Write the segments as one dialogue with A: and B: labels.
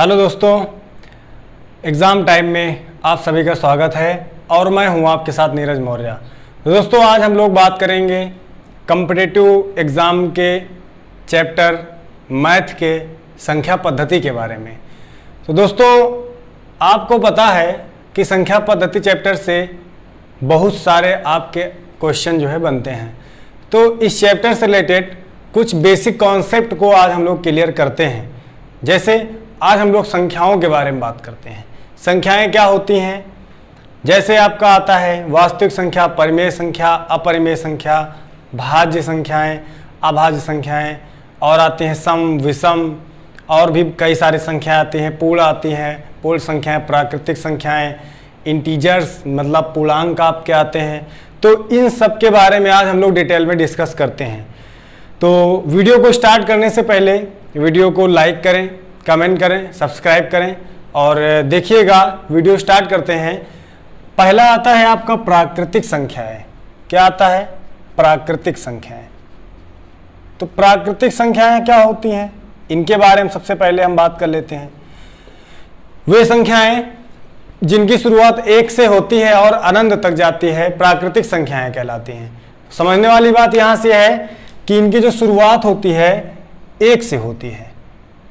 A: Hello दोस्तों, exam time में आप सभी का स्वागत है और मैं हूं आपके साथ नीरज मौर्य। दोस्तों आज हम लोग बात करेंगे कॉम्पिटिटिव एग्ज़ाम के चैप्टर मैथ के संख्या पद्धति के बारे में। तो दोस्तों आपको पता है कि संख्या पद्धति चैप्टर से बहुत सारे आपके क्वेश्चन जो है बनते हैं। तो इस चैप्टर से रिलेटेड कुछ बेसिक कॉन्सेप्ट को आज हम लोग क्लियर करते हैं। जैसे आज हम लोग संख्याओं के बारे में बात करते हैं। संख्याएं क्या होती हैं? जैसे आपका आता है वास्तविक संख्या, परिमेय संख्या, अपरिमेय संख्या, भाज्य संख्याएं, अभाज्य संख्याएं, और आती हैं सम, विषम, और भी कई सारी संख्याएं आती हैं। पूर्ण आती हैं, पूर्ण संख्याएं, प्राकृतिक संख्याएं, इंटीजर्स मतलब पूर्णांक आपके आते हैं। तो इन सब के बारे में आज हम लोग डिटेल में डिस्कस करते हैं। तो वीडियो को स्टार्ट करने से पहले वीडियो को लाइक करें, कमेंट करें, सब्सक्राइब करें और देखिएगा। वीडियो स्टार्ट करते हैं। पहला आता है आपका प्राकृतिक संख्याएं। क्या आता है? प्राकृतिक संख्याएं। तो प्राकृतिक संख्याएं क्या होती हैं, इनके बारे में सबसे पहले हम बात कर लेते हैं। वे संख्याएं जिनकी शुरुआत 1 से होती है और अनंत तक जाती है प्राकृतिक संख्याएं कहलाती हैं। समझने वाली बात यहाँ से है कि इनकी जो शुरुआत होती है 1 से होती है।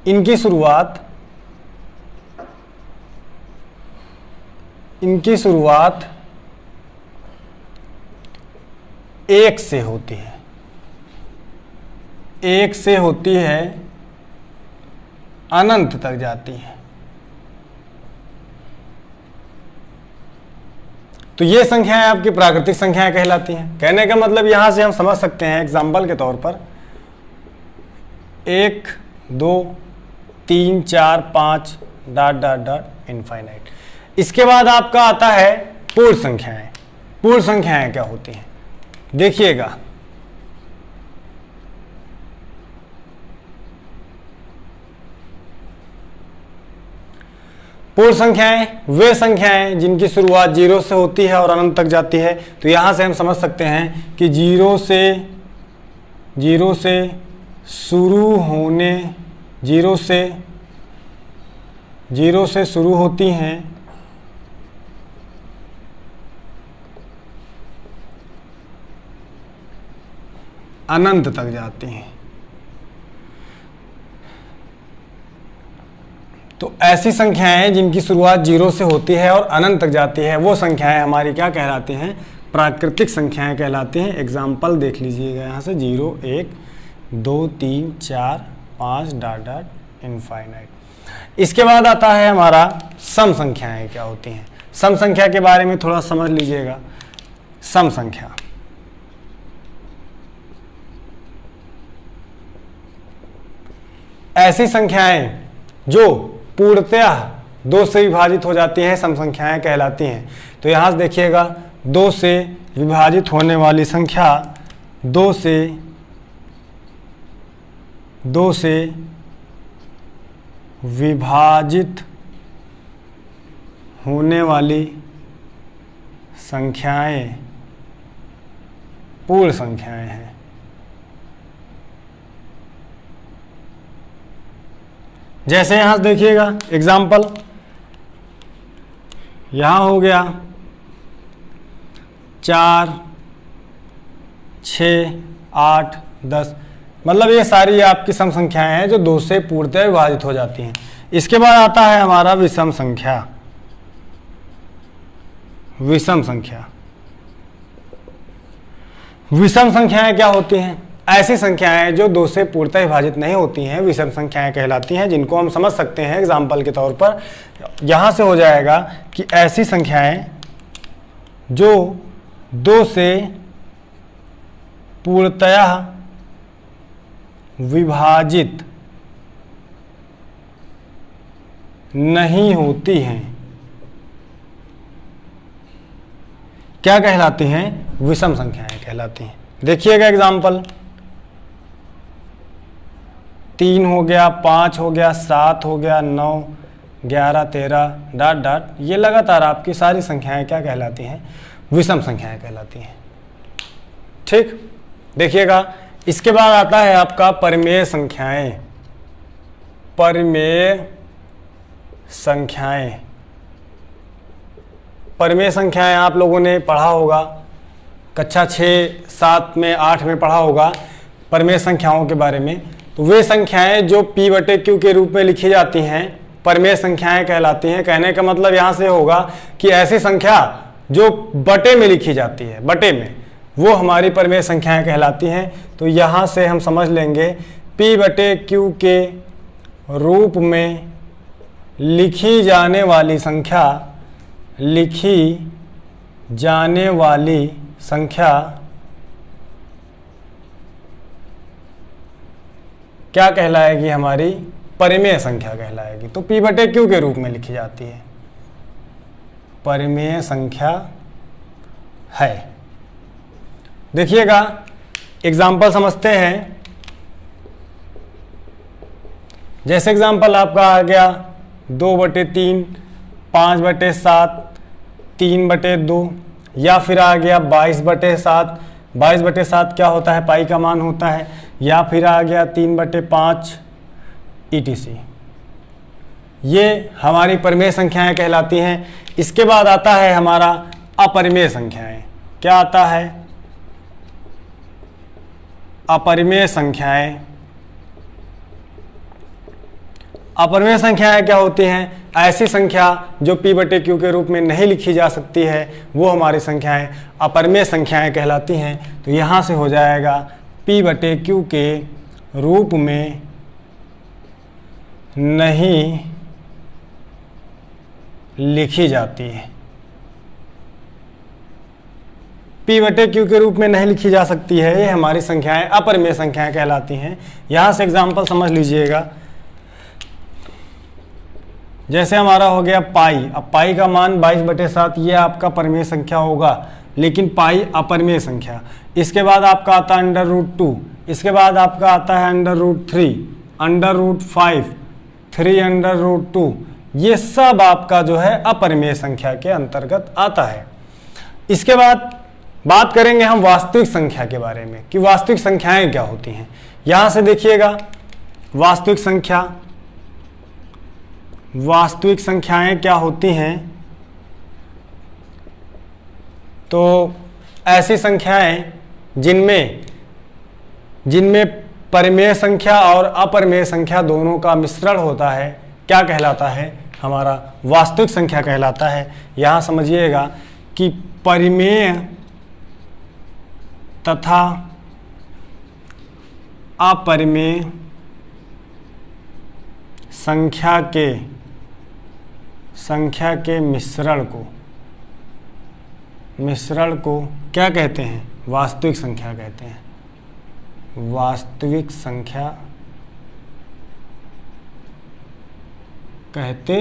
A: इनकी शुरुआत 1 से होती है। 1 से होती है, अनंत तक जाती है। तो ये संख्याएं आपकी प्राकृतिक संख्याएं कहलाती हैं। कहने का मतलब यहां से हम समझ सकते हैं एग्जाम्पल के तौर पर 1, 2, 3, 4, 5 ... इनफाइनाइट। इसके बाद आपका आता है पूर्ण संख्याएं। पूर्ण संख्याएं क्या होती हैं देखिएगा। पूर्ण संख्याएं वे संख्याएं जिनकी शुरुआत 0 से होती है और अनंत तक जाती है। तो यहां से हम समझ सकते हैं कि 0 से शुरू होने 0 से शुरू होती हैं अनंत तक जाती हैं। तो ऐसी संख्याएं जिनकी शुरुआत 0 से होती है और अनंत तक जाती है वो संख्याएं हमारी क्या कहलाती हैं? प्राकृतिक संख्याएं कहलाती हैं। एग्जाम्पल देख लीजिएगा यहाँ से 0, 1, 2, 3, 4, 5 ... इनफाइनाइट। इसके बाद आता है हमारा सम संख्याएं क्या होती हैं। सम संख्या के बारे में थोड़ा समझ लीजिएगा। सम संख्या ऐसी संख्याएं जो पूर्णतः 2 से विभाजित हो जाती हैं सम संख्याएं कहलाती हैं। तो यहाँ से देखिएगा 2 से विभाजित होने वाली संख्या 2 से विभाजित होने वाली संख्याएं पूर्ण संख्याएं हैं। जैसे यहां से देखिएगा एग्जाम्पल, यहां हो गया 4, 6, 8, 10, मतलब ये सारी आपकी सम संख्याएं हैं जो 2 से पूर्णतः विभाजित हो जाती हैं। इसके बाद आता है हमारा विषम संख्या। विषम संख्या विषम संख्याएं क्या होती हैं? ऐसी संख्याएं जो 2 से पूर्णतः विभाजित नहीं होती हैं विषम संख्याएं कहलाती हैं, जिनको हम समझ सकते हैं एग्जाम्पल के तौर पर। यहां से हो जाएगा कि ऐसी संख्याएं जो 2 से पूर्णतः विभाजित नहीं होती हैं क्या कहलाती हैं? विषम संख्याएं कहलाती हैं। देखिएगा एग्जाम्पल 3 हो गया, 5 हो गया, 7 हो गया, 9, 11, 13 ... ये लगातार आपकी सारी संख्याएं क्या कहलाती हैं? विषम संख्याएं कहलाती हैं। ठीक, देखिएगा इसके बाद आता है आपका परिमेय संख्याएं। परिमेय संख्याएं। परिमेय संख्याएं आप लोगों ने पढ़ा होगा, कक्षा 6, 7 में, 8 में पढ़ा होगा परिमेय संख्याओं के बारे में। तो वे संख्याएं जो P/Q के रूप में लिखी जाती हैं परिमेय संख्याएं कहलाती हैं। कहने का मतलब यहाँ से होगा कि ऐसी संख्या जो बटे में लिखी जाती है, बटे में, वो हमारी परिमेय संख्याएं कहलाती हैं। तो यहाँ से हम समझ लेंगे P/Q के रूप में लिखी जाने वाली संख्या, लिखी जाने वाली संख्या क्या कहलाएगी? हमारी परिमेय संख्या कहलाएगी। तो P/Q के रूप में लिखी जाती है, परिमेय संख्या है। देखिएगा एग्जाम्पल समझते हैं। जैसे एग्जाम्पल आपका आ गया 2/3, 5/7, 3/2, या फिर आ गया 22/7। 22/7 क्या होता है? पाई का मान होता है। या फिर आ गया 3/5 ETC। ये हमारी परिमेय संख्याएं कहलाती हैं। इसके बाद आता है हमारा अपरिमेय संख्याएं। क्या आता है? अपरिमेय संख्याएं। अपरिमेय संख्याएं क्या होती हैं? ऐसी संख्या जो P/Q के रूप में नहीं लिखी जा सकती है, वो हमारी संख्याएं अपरिमेय संख्याएं कहलाती हैं। तो यहाँ से हो जाएगा P/Q के रूप में नहीं लिखी जाती है। P/Q के रूप में नहीं लिखी जा सकती है, ये हमारी संख्याएं अपरिमेय संख्याएं कहलाती हैं। यहाँ से एग्जाम्पल समझ लीजिएगा। जैसे हमारा हो गया पाई। अब पाई का मान 22/7, ये आपका परिमेय संख्या होगा, लेकिन पाई अपरिमेय संख्या। इसके बाद आपका आता है √2, इसके बाद आपका आता है √3, √5, 3√2। ये सब आपका जो है अपरिमेय संख्या के अंतर्गत आता है। इसके बाद बात करेंगे हम वास्तविक संख्या के बारे में कि वास्तविक संख्याएं क्या होती हैं। यहाँ से देखिएगा वास्तविक संख्या, वास्तविक संख्याएं क्या होती हैं? तो ऐसी संख्याएं जिनमें परिमेय संख्या और अपरिमेय संख्या दोनों का मिश्रण होता है, क्या कहलाता है? हमारा वास्तविक संख्या कहलाता है। यहाँ समझिएगा कि परिमेय तथा अपरिमेय संख्या के मिश्रण को क्या कहते हैं? वास्तविक संख्या कहते हैं। वास्तविक संख्या कहते।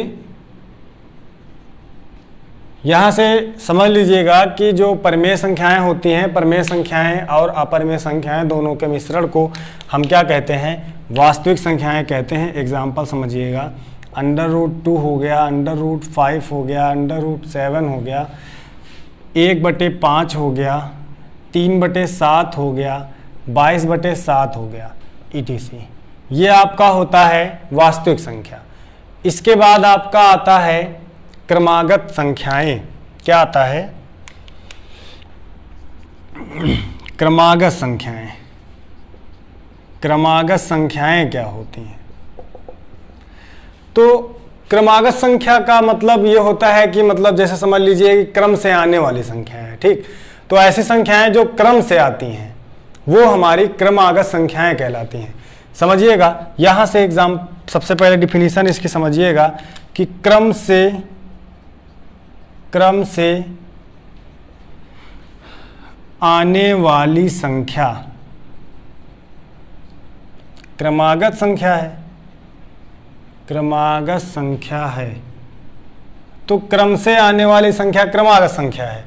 A: यहाँ से समझ लीजिएगा कि जो परिमेय संख्याएं होती हैं, परिमेय संख्याएं और अपरिमेय संख्याएं दोनों के मिश्रण को हम क्या कहते हैं? वास्तविक संख्याएं कहते हैं। एग्जाम्पल समझिएगा, √2 हो गया, √5 हो गया, √7 हो गया, 1/5 हो गया, 3/7 हो गया, 22/7 हो गया, ETC। ये आपका होता है वास्तविक संख्या। इसके बाद आपका आता है क्रमागत संख्याएं। क्या आता है? क्रमागत संख्याएं। क्रमागत संख्याएं क्या होती हैं? तो क्रमागत संख्या का मतलब ये होता है कि मतलब जैसे समझ लीजिए कि क्रम से आने वाली संख्या है, ठीक। तो ऐसी संख्याएं जो क्रम से आती हैं वो हमारी क्रमागत संख्याएं कहलाती हैं। समझिएगा, यहाँ से एग्जाम सबसे पहले डिफिनीशन इसकी समझिएगा कि क्रम से आने वाली संख्या क्रमागत संख्या है। क्रमागत संख्या है तो क्रम से आने वाली संख्या क्रमागत संख्या है।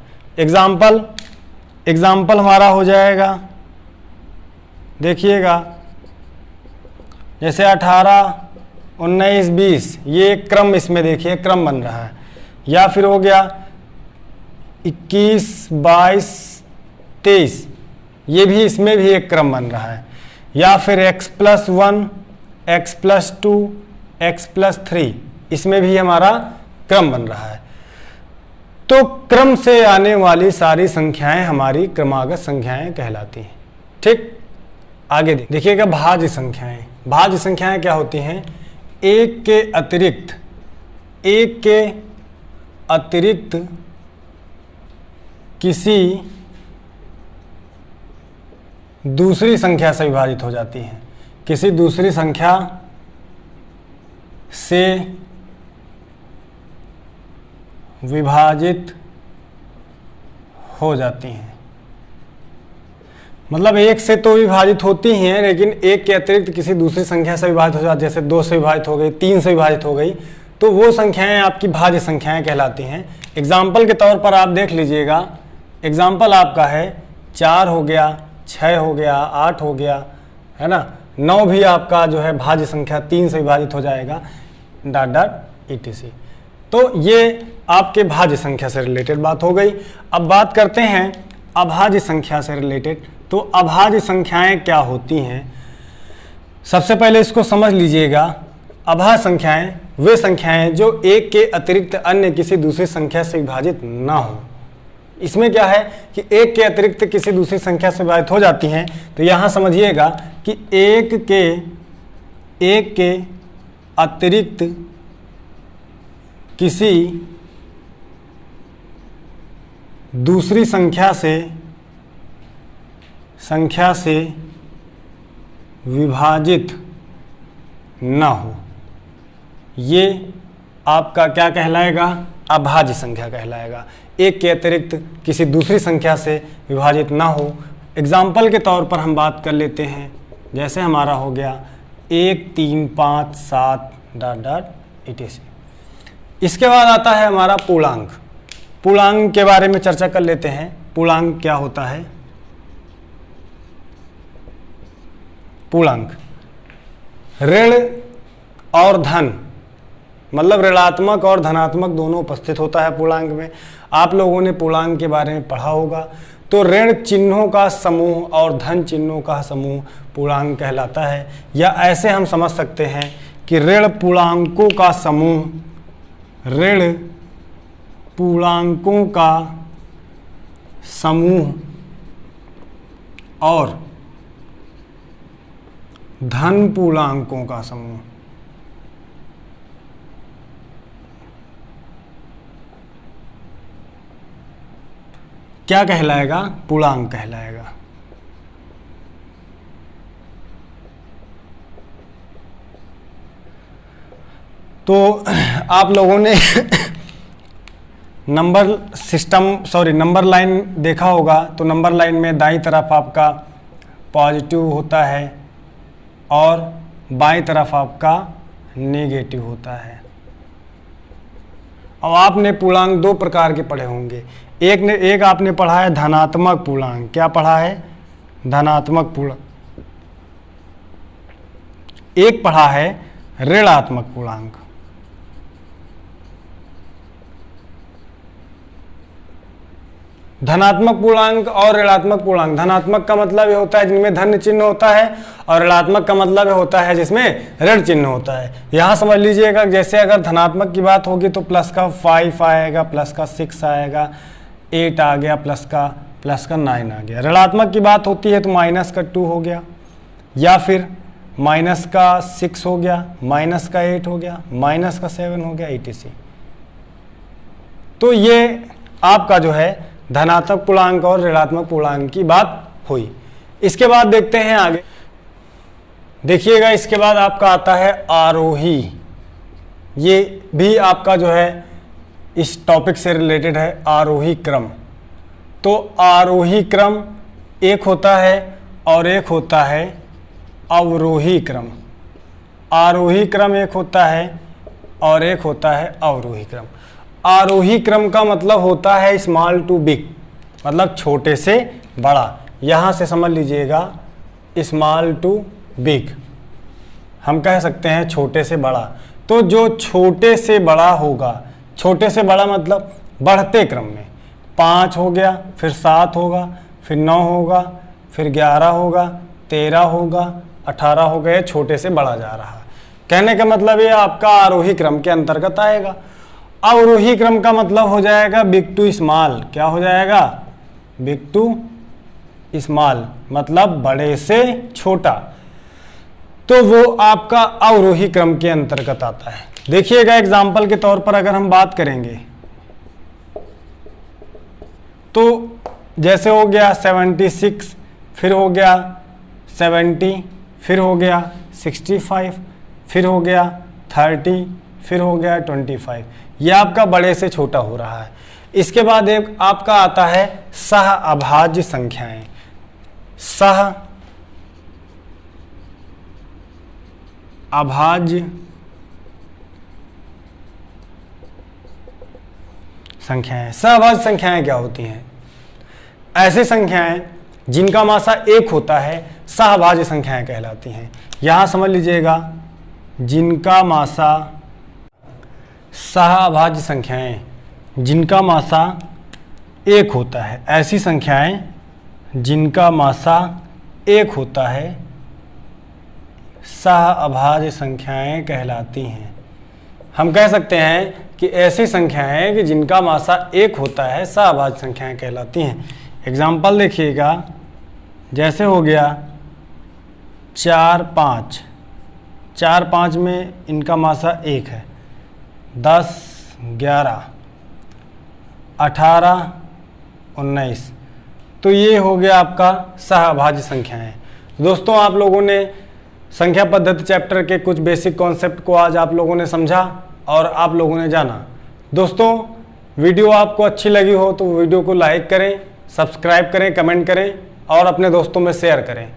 A: एग्जाम्पल हमारा हो जाएगा, देखिएगा, जैसे 18, 19, 20, ये क्रम, इसमें देखिए क्रम बन रहा है। या फिर हो गया 21, 22, 23, ये भी, इसमें भी एक क्रम बन रहा है। या फिर x+1, x+2, x+3, इसमें भी हमारा क्रम बन रहा है। तो क्रम से आने वाली सारी संख्याएं हमारी क्रमागत संख्याएं कहलाती हैं। ठीक, आगे देखिएगा भाज्य संख्याएं। भाज्य संख्याएं क्या होती हैं? एक के अतिरिक्त किसी दूसरी संख्या से विभाजित हो जाती हैं। किसी दूसरी संख्या से विभाजित हो जाती हैं। मतलब एक से तो विभाजित होती हैं, लेकिन एक के अतिरिक्त किसी दूसरी संख्या से विभाजित हो जाती है। जैसे 2 से विभाजित हो गई, 3 से विभाजित हो गई, तो वो संख्याएं आपकी भाज्य संख्याएं कहलाती हैं। एग्जाम्पल के तौर पर आप देख लीजिएगा। एग्जाम्पल आपका है 4 हो गया, 6 हो गया, 8 हो गया, है ना। 9 भी आपका जो है भाज्य संख्या 3 से विभाजित हो जाएगा, डॉट डॉट etc। तो ये आपके भाज्य संख्या से रिलेटेड बात हो गई। अब बात करते हैं अभाज्य संख्या से रिलेटेड। तो अभाज्य संख्याएं क्या होती हैं? सबसे पहले इसको समझ लीजिएगा। अभाज्य संख्याएं वे संख्याएं जो एक के अतिरिक्त अन्य किसी दूसरी संख्या से विभाजित ना हो। इसमें क्या है कि एक के अतिरिक्त किसी दूसरी संख्या से विभाजित हो जाती हैं। तो यहाँ समझिएगा कि एक के अतिरिक्त किसी दूसरी संख्या से विभाजित न हो, ये आपका क्या कहलाएगा? अभाज्य संख्या कहलाएगा। एक के अतिरिक्त किसी दूसरी संख्या से विभाजित ना हो। एग्जाम्पल के तौर पर हम बात कर लेते हैं। जैसे हमारा हो गया 1 3 5 7 डॉट डॉट etc। इसके बाद आता है हमारा पूर्णांक। पूर्णांक के बारे में चर्चा कर लेते हैं। पूर्णांक क्या होता है? पूर्णांक ऋण और धन, मतलब ऋणात्मक और धनात्मक दोनों उपस्थित होता है पूर्णांक में। आप लोगों ने पूर्णांक के बारे में पढ़ा होगा। तो ऋण चिन्हों का समूह और धन चिन्हों का समूह पूर्णांक कहलाता है। या ऐसे हम समझ सकते हैं कि ऋण पूर्णांकों का समूह, ऋण पूर्णांकों का समूह और धन पूर्णांकों का समूह क्या कहलाएगा? पूर्णांक कहलाएगा। तो आप लोगों ने नंबर लाइन देखा होगा। तो नंबर लाइन में दाईं तरफ आपका पॉजिटिव होता है और बाईं तरफ आपका नेगेटिव होता है। अब आपने पूर्णांक 2 प्रकार के पढ़े होंगे। एक आपने पढ़ा है धनात्मक पूर्णांक। क्या पढ़ा है? धनात्मक पूर्णांक। एक पढ़ा है ऋणात्मक पूर्णांक। धनात्मक पूर्णांक और ऋणात्मक पूर्णांक। धनात्मक का मतलब ये होता है जिनमें धन चिन्ह होता है, और ऋणात्मक का मतलब ये होता है जिसमें ऋण चिन्ह होता है। यहाँ समझ लीजिएगा, जैसे अगर धनात्मक की बात होगी तो प्लस का 5 आएगा, प्लस का 6 आएगा, 8 आ गया, प्लस का 9 आ गया। ऋणात्मक की बात होती है तो माइनस का 2 हो गया, या फिर माइनस का 6 हो गया, माइनस का 8 हो गया, माइनस का 7 हो गया, etc। तो ये आपका जो है धनात्मक पूर्णांक और ऋणात्मक पूर्णांक की बात हुई। इसके बाद देखते हैं आगे। देखिएगा, इसके बाद आपका आता है आरोही। ये भी आपका जो है इस टॉपिक से रिलेटेड है, आरोही क्रम। तो आरोही क्रम एक होता है और एक होता है अवरोही क्रम। आरोही क्रम एक होता है और एक होता है अवरोही क्रम। आरोही क्रम का मतलब होता है स्मॉल टू बिग, मतलब छोटे से बड़ा। यहाँ से समझ लीजिएगा स्मॉल टू बिग, हम कह सकते हैं छोटे से बड़ा। तो जो छोटे से बड़ा होगा, छोटे से बड़ा मतलब बढ़ते क्रम में 5 हो गया, फिर 7 होगा, फिर 9 होगा, फिर 11 होगा, 13 होगा, 18 हो गए, छोटे से बड़ा जा रहा है। कहने का मतलब ये आपका आरोही क्रम के अंतर्गत आएगा। अवरोही क्रम का मतलब हो जाएगा बिग टू स्मॉल। क्या हो जाएगा? बिग टू स्मॉल मतलब बड़े से छोटा, तो वो आपका अवरोही क्रम के अंतर्गत आता है। देखिएगा एग्जाम्पल के तौर पर अगर हम बात करेंगे तो जैसे हो गया 76, फिर हो गया 70, फिर हो गया 65, फिर हो गया 30, फिर हो गया 25। यह आपका बड़े से छोटा हो रहा है। इसके बाद एक आपका आता है सह अभाज्य संख्याएं। सह अभाज्य संख्याएं। सहअभाज्य संख्याएं क्या होती हैं? ऐसी संख्याएं जिनका मासा 1 होता है सहअभाज्य संख्याएं कहलाती हैं। यहां समझ लीजिएगा, जिनका मासा सहअभाज्य संख्याएं जिनका मासा 1 होता है, ऐसी संख्याएं जिनका मासा 1 होता है सहअभाज्य संख्याएं कहलाती हैं। हम कह सकते हैं कि ऐसी संख्याएं कि जिनका मासा 1 होता है सहअभाज्य संख्याएं कहलाती हैं। एग्जाम्पल देखिएगा, जैसे हो गया 4, 5। 4, 5 में इनका मासा 1 है। 10, 11, 18, 19, तो ये हो गया आपका सहअभाज्य संख्याएं। दोस्तों, आप लोगों ने संख्या पद्धति चैप्टर के कुछ बेसिक कॉन्सेप्ट को आज आप लोगों ने समझा और आप लोगों ने जाना। दोस्तों, वीडियो आपको अच्छी लगी हो तो वीडियो को लाइक करें, सब्सक्राइब करें, कमेंट करें और अपने दोस्तों में शेयर करें।